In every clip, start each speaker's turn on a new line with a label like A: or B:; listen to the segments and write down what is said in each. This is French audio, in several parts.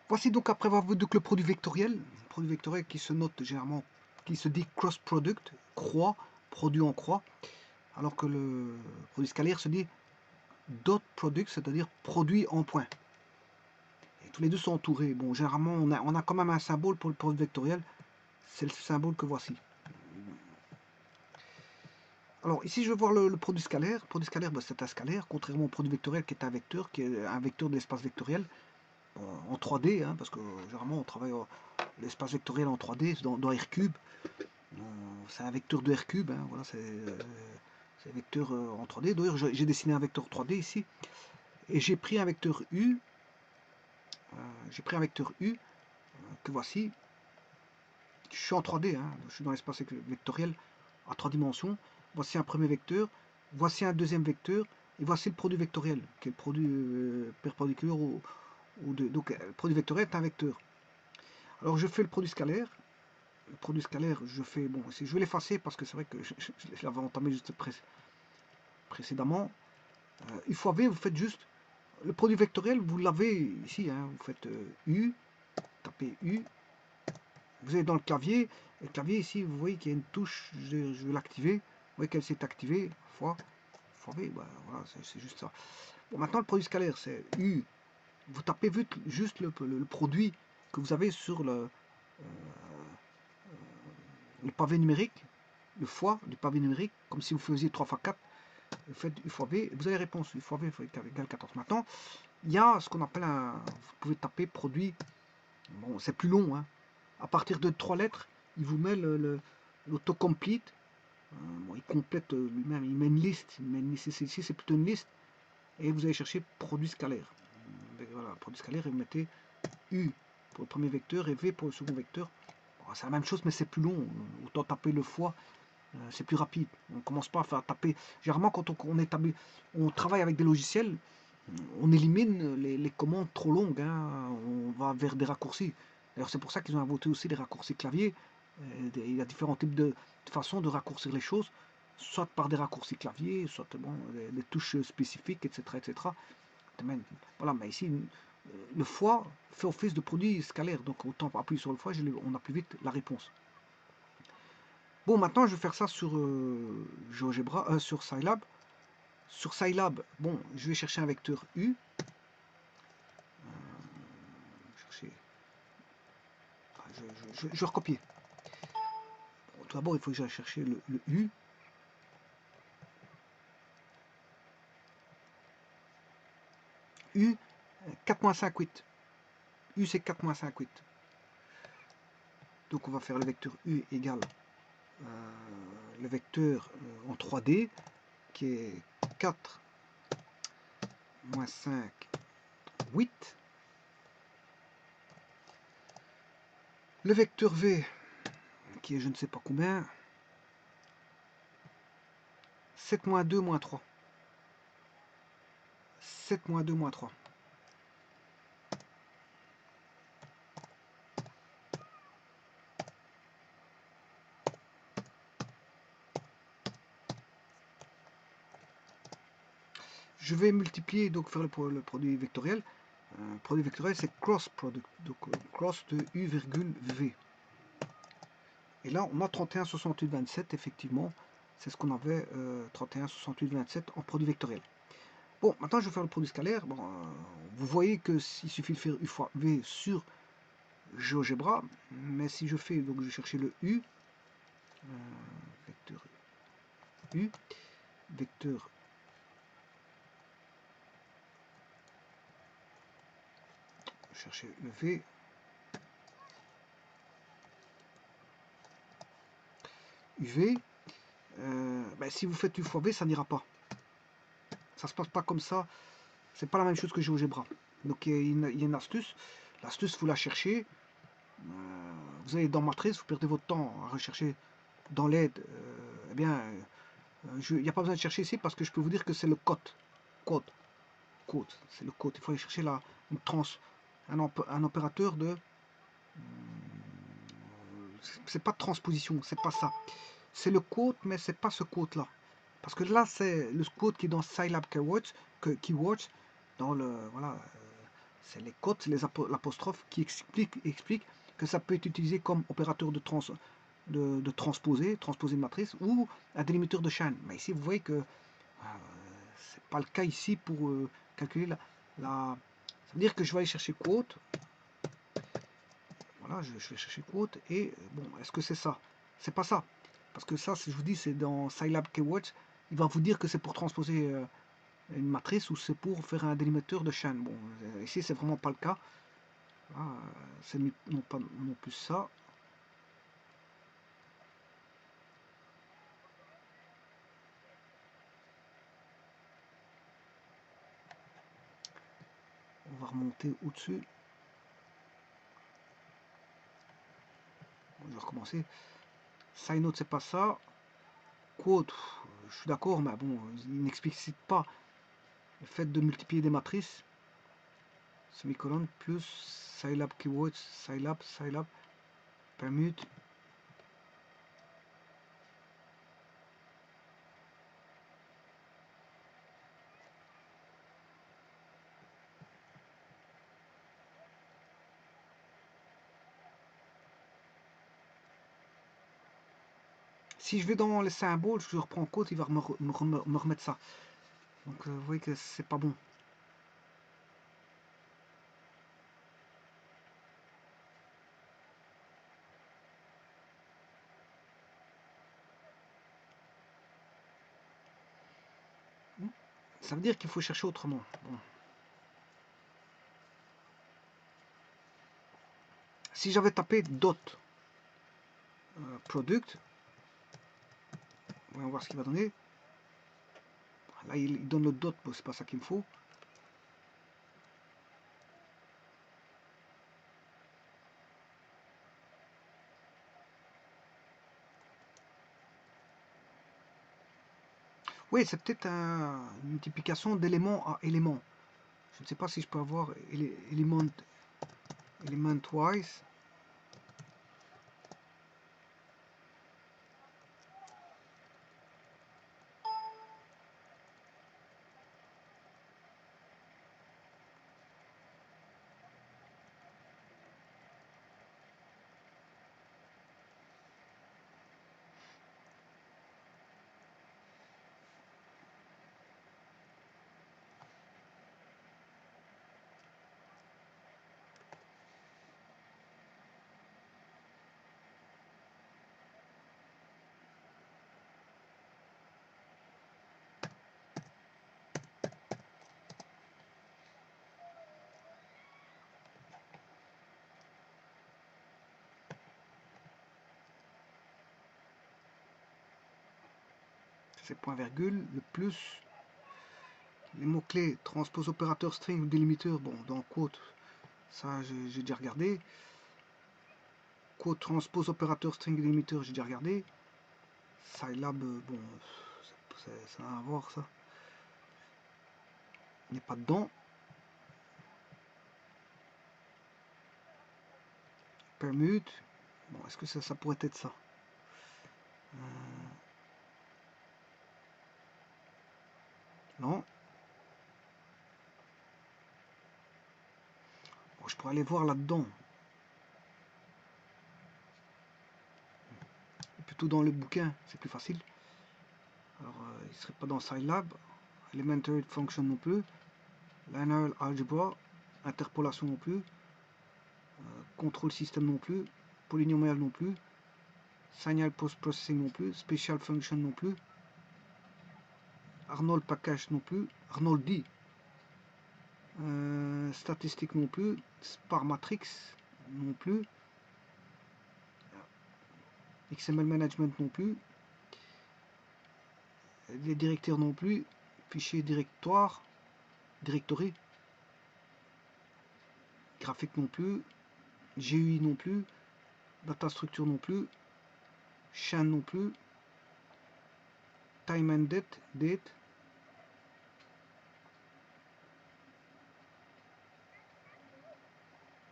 A: Voici donc après avoir vu donc le produit vectoriel qui se note généralement, qui se dit cross product, croix, produit en croix, alors que le produit scalaire se dit dot product, c'est-à-dire produit en point. Et tous les deux sont entourés. Bon, généralement, on a quand même un symbole pour le produit vectoriel, c'est le symbole que voici. Alors ici, je vais voir le produit scalaire. Le produit scalaire, c'est un scalaire, contrairement au produit vectoriel qui est un vecteur de l'espace vectoriel en 3D, hein, parce que généralement on travaille l'espace vectoriel en 3D dans R-cube. C'est un vecteur de R-cube, hein, voilà, c'est un vecteur en 3D. D'ailleurs, j'ai dessiné un vecteur 3D ici, et j'ai pris un vecteur U, que voici. Je suis en 3D, hein, je suis dans l'espace vectoriel à 3 dimensions. Voici un premier vecteur, voici un deuxième vecteur, et voici le produit vectoriel, qui est le produit perpendiculaire donc le produit vectoriel est un vecteur. Alors je fais le produit scalaire. Le produit scalaire, je fais, bon, je vais l'effacer parce que c'est vrai que je l'avais entamé juste précédemment. U fois V, vous faites juste le produit vectoriel, vous l'avez ici, hein, vous faites U, tapez U, vous allez dans le clavier ici, vous voyez qu'il y a une touche, je vais l'activer, vous voyez qu'elle s'est activée, fois V, bah, voilà, c'est juste ça. Bon, maintenant le produit scalaire, c'est U, vous tapez juste le produit que vous avez sur le pavé numérique, le fois du pavé numérique, comme si vous faisiez 3 x 4, vous faites U fois V, vous avez la réponse, U fois V égale 14. Maintenant, il y a ce qu'on appelle vous pouvez taper produit, bon, c'est plus long, hein. À partir de 3 lettres, il vous met l'autocomplete, bon, il complète lui-même, il met une liste, ici c'est plutôt une liste, et vous allez chercher produit scalaire. Voilà, produit scalaire, et vous mettez U pour le premier vecteur et V pour le second vecteur. Bon, c'est la même chose, mais c'est plus long, autant taper le fois. C'est plus rapide. On ne commence pas à faire taper. Généralement, quand on travaille avec des logiciels, on élimine les commandes trop longues. Hein. On va vers des raccourcis. D'ailleurs, c'est pour ça qu'ils ont inventé aussi des raccourcis clavier. Il y a différents types de façons de raccourcir les choses, soit par des raccourcis clavier, soit bon, des touches spécifiques, etc. etc. Voilà, mais ici, le fois fait office de produit scalaire. Donc, autant appuyer sur le fois, on a plus vite la réponse. Bon, maintenant, je vais faire ça sur GeoGebra, sur Scilab. Sur Scilab, bon, je vais chercher un vecteur U. Je vais recopier. Bon, tout d'abord, il faut que j'aille chercher le U. U, 4-5-8. U, c'est 4-5-8. Donc, on va faire le vecteur U égale le vecteur en 3D, qui est 4 moins 5, 8. Le vecteur V, qui est je ne sais pas combien, 7 moins 2 moins 3. 7 moins 2 moins 3. Je vais multiplier, donc faire le produit vectoriel. Produit vectoriel, c'est cross product, donc cross de U virgule V. Et là, on a 31, 68, 27, effectivement. C'est ce qu'on avait, 31, 68, 27 en produit vectoriel. Bon, maintenant, je vais faire le produit scalaire. Bon, vous voyez que s'il suffit de faire U fois V sur GeoGebra, mais si je fais, donc je vais chercher le U, vecteur U, vecteur chercher le V, UV, ben, si vous faites U fois V, ça n'ira pas. Ça se passe pas comme ça. C'est pas la même chose que GeoGebra. Donc il y a une astuce. L'astuce, vous la cherchez. Vous allez dans Matrice, vous perdez votre temps à rechercher dans l'aide. Eh bien, il n'y a pas besoin de chercher ici parce que je peux vous dire que c'est le code. C'est le code. Il faut aller chercher un opérateur de. C'est pas de transposition, c'est pas ça. C'est le code, mais c'est pas ce code là. Parce que là, c'est le code qui est dans Scilab Keywords, dans le voilà, c'est les cotes, c'est l'apostrophe qui explique que ça peut être utilisé comme opérateur de transposer une matrice ou un délimiteur de chaîne. Mais ici, vous voyez que c'est pas le cas ici pour calculer la. Ça veut dire que je vais aller chercher quote. Voilà, je vais chercher quote et bon, est-ce que c'est ça? C'est pas ça. Parce que ça, si je vous dis, c'est dans Scilab Keywords, il va vous dire que c'est pour transposer une matrice ou c'est pour faire un délimiteur de chaîne. Bon, ici, c'est vraiment pas le cas. C'est non pas non plus ça. On va remonter au-dessus. Je vais recommencer. Side note, c'est pas ça. Quote, je suis d'accord, mais bon, il n'explicite pas le fait de multiplier des matrices. Semicolon plus Scilab Keywords, Scilab, permute. Si je vais dans les symboles, je reprends quote, il va me remettre ça. Donc vous voyez que c'est pas bon. Ça veut dire qu'il faut chercher autrement. Bon. Si j'avais tapé dot product, on va voir ce qu'il va donner. Là, il donne le dot, bon, c'est pas ça qu'il me faut. Oui, c'est peut-être une multiplication d'élément à élément. Je ne sais pas si je peux avoir element wise. C'est point virgule, le plus, les mots-clés, transpose opérateur string ou délimiteur, bon, dans quote, ça j'ai déjà regardé. Quote transpose opérateur string délimiteur, j'ai déjà regardé. Scilab, bon, ça n'a à voir ça. Il n'est pas dedans. Permute, bon, est-ce que ça pourrait être ça? Non. Bon, je pourrais aller voir là-dedans. Plutôt dans le bouquin, c'est plus facile. Alors, il ne serait pas dans Scilab. Elementary function non plus. Linear algebra, interpolation non plus. Contrôle système non plus. Polynomial non plus. Signal post-processing non plus. Special function non plus. Arnold package non plus. Arnold D. Statistique non plus. Spar matrix non plus. XML management non plus. Les directeurs non plus. Fichier directoire. Directory. Graphique non plus. GUI non plus. Data structure non plus. Chaîne non plus. Time and date.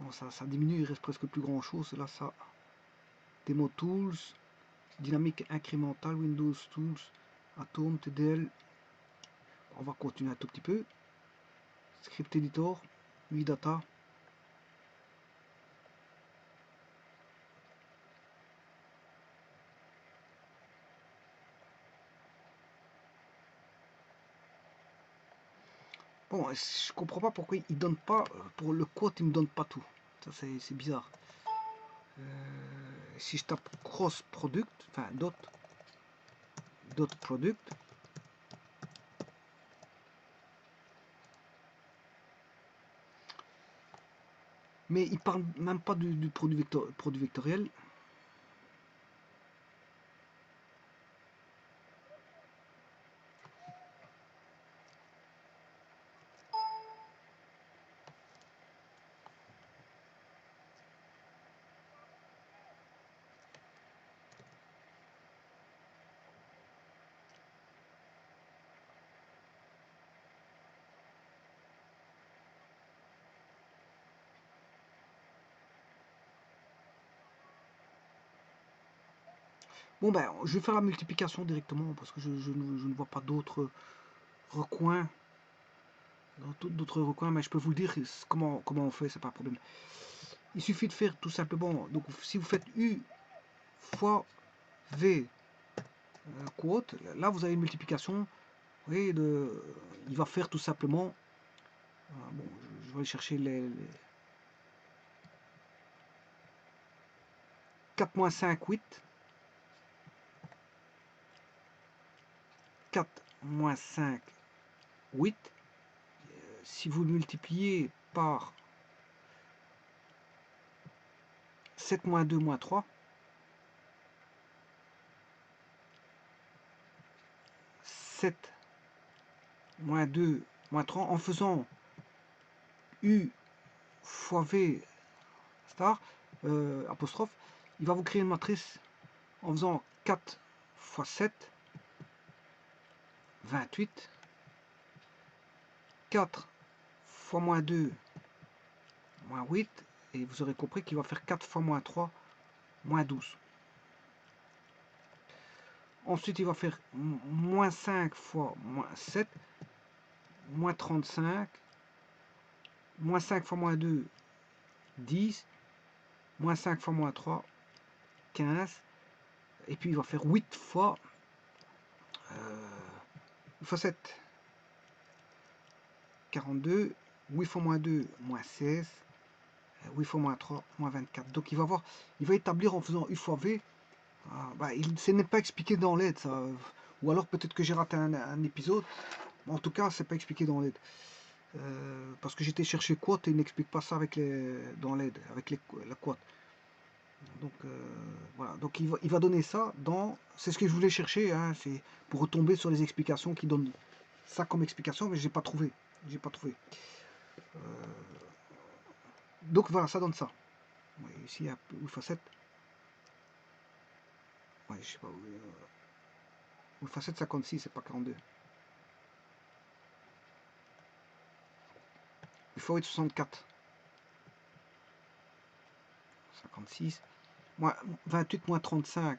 A: Bon, ça diminue, il reste presque plus grand chose. Là, ça. Demo tools. Dynamique incrémentale. Windows tools. Atom. TDL. On va continuer un tout petit peu. Script editor. UI data. Bon, je comprends pas pourquoi il donne pas, pour le quote, il me donne pas tout. Ça, c'est bizarre. Si je tape cross product, enfin dot product, mais il parle même pas du produit vectoriel. Bon ben, je vais faire la multiplication directement parce que je ne vois pas d'autres recoins. D'autres recoins, mais je peux vous le dire comment on fait, c'est pas un problème. Il suffit de faire tout simplement, donc si vous faites U fois V quote, là vous avez une multiplication, vous voyez, il va faire tout simplement, bon, je vais aller chercher les 4 moins 5, 8, 4 moins 5, 8, si vous le multipliez par 7 moins 2 moins 3, 7 moins 2 moins 3, en faisant U fois V star, apostrophe, il va vous créer une matrice en faisant 4 fois 7, 28, 4 fois moins 2, moins 8, et vous aurez compris qu'il va faire 4 fois moins 3, moins 12. Ensuite, il va faire moins 5 fois moins 7, moins 35, moins 5 fois moins 2, 10, moins 5 fois moins 3, 15, et puis il va faire 8 fois, 7, 42, 8 fois moins 2, moins 16, 8 fois moins 3, moins 24. Donc il va établir en faisant U fois V. Ce n'est pas expliqué dans l'aide, ça. Ou alors peut-être que j'ai raté un épisode. En tout cas, c'est pas expliqué dans l'aide. Parce que j'étais chercher quote et il n'explique pas ça dans l'aide, avec la quote. Donc voilà, donc il va donner ça dans. C'est ce que je voulais chercher, hein, c'est pour retomber sur les explications qui donnent ça comme explication, mais j'ai pas trouvé. J'ai pas trouvé. Donc voilà, ça donne ça. Ouais, ici, il y a une facette. Ouais, je sais pas où. Une facette 56, c'est pas 42. Il faut être 64. 56. 28 moins 35.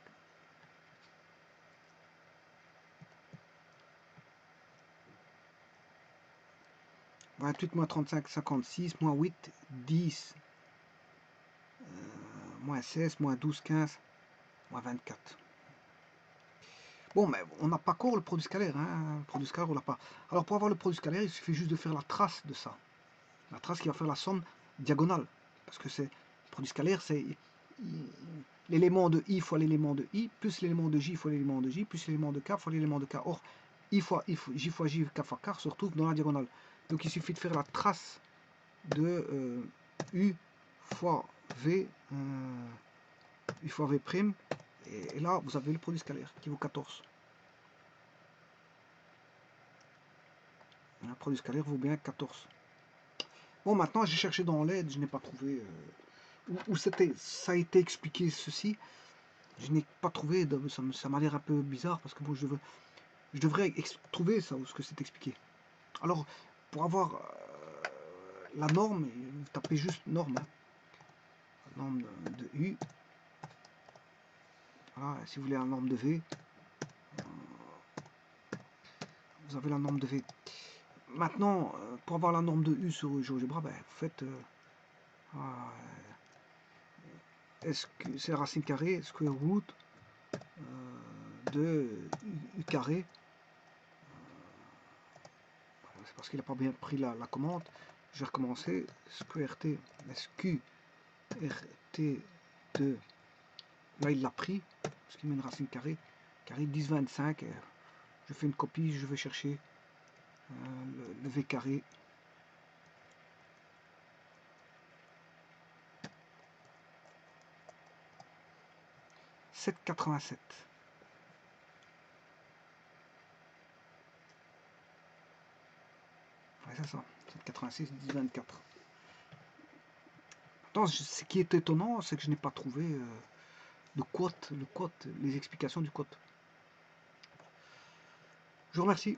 A: 28 moins 35, 56. Moins 8, 10. Moins 16, moins 12, 15. Moins 24. Bon, mais on n'a pas encore le produit scalaire. Hein. Le produit scalaire, on l'a pas. Alors, pour avoir le produit scalaire, il suffit juste de faire la trace de ça. La trace qui va faire la somme diagonale. Parce que c'est le produit scalaire, c'est l'élément de i fois l'élément de i, plus l'élément de j fois l'élément de j, plus l'élément de k fois l'élément de k. Or, j fois j, k fois k se retrouve dans la diagonale. Donc il suffit de faire la trace de u fois v, u fois v prime, et là vous avez le produit scalaire qui vaut 14. Le produit scalaire vaut bien 14. Bon, maintenant j'ai cherché dans l'aide, je n'ai pas trouvé où ça a été expliqué ceci. Je n'ai pas trouvé, ça m'a l'air un peu bizarre parce que bon, je devrais trouver ça, où ce que c'est expliqué. Alors, pour avoir la norme, vous tapez juste norme. Hein. La norme de U. Voilà, si vous voulez la norme de V, vous avez la norme de V. maintenant, pour avoir la norme de U sur GeoGebra, ben, vous faites est-ce que c'est la racine carrée, square root de U carré. C'est parce qu'il n'a pas bien pris la commande. Je vais recommencer. SQRT, SQRT de. Là, il l'a pris, parce qu'il met une racine carrée. Carré 10, 25. Je fais une copie, je vais chercher le V carré. « 7,87. Ouais, c'est ça. 7,86, 10, 24. Attends, ce qui est étonnant, c'est que je n'ai pas trouvé le quote, les explications du quote. Je vous remercie.